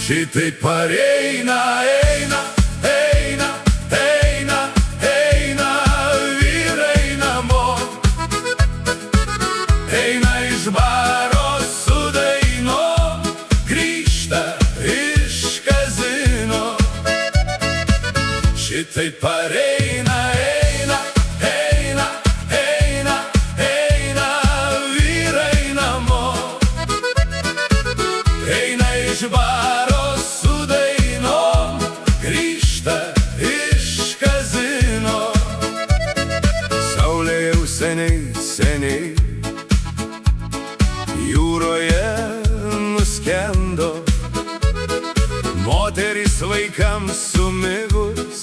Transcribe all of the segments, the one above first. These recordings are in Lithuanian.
Šitaip pareina, eina, eina, eina, eina vyrai namo. Eina iš baro su dainom, grįžta iš kazino. Šitaip pareina, eina, eina, eina, eina vyrai namo. Eina iš baro seniai, seniai jūroje nuskendo. Moteris vaikams sumigus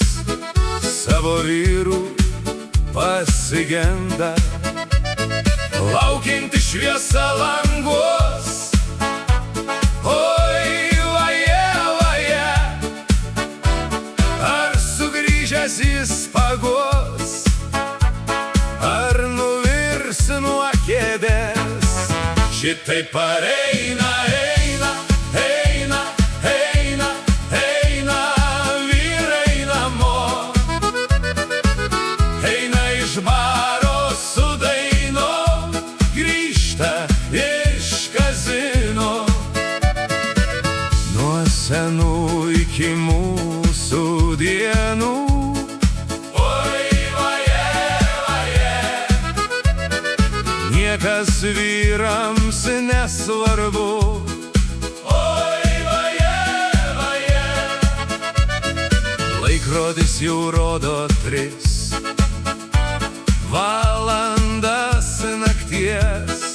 savo vyrų pasigenda. Laukianti šviesa languos, oi vaje, vaje, ar sugrįžęs jis paguos, ar nuvirs nuo kėdės. Šitaip pareina, eina, eina, eina, eina vyrai namo. Eina iš baro su dainom, grįžta iš kazino. Nuo senų iki mūsų dienų, niekas vyrams nesvarbu. Oi, vaje, vaje. Laikrodis jau rodo 3 valandas nakties.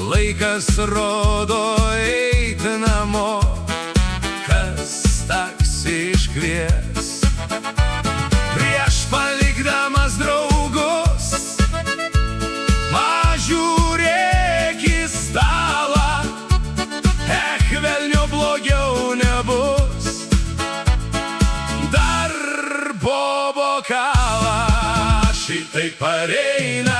Laikas rodo eiti namo, kas taksi iškvies. Prieš palikdamas draugus, žiūrėk į stalą, velnio blogiau nebus, dar po bokalą. Šitaip pareina,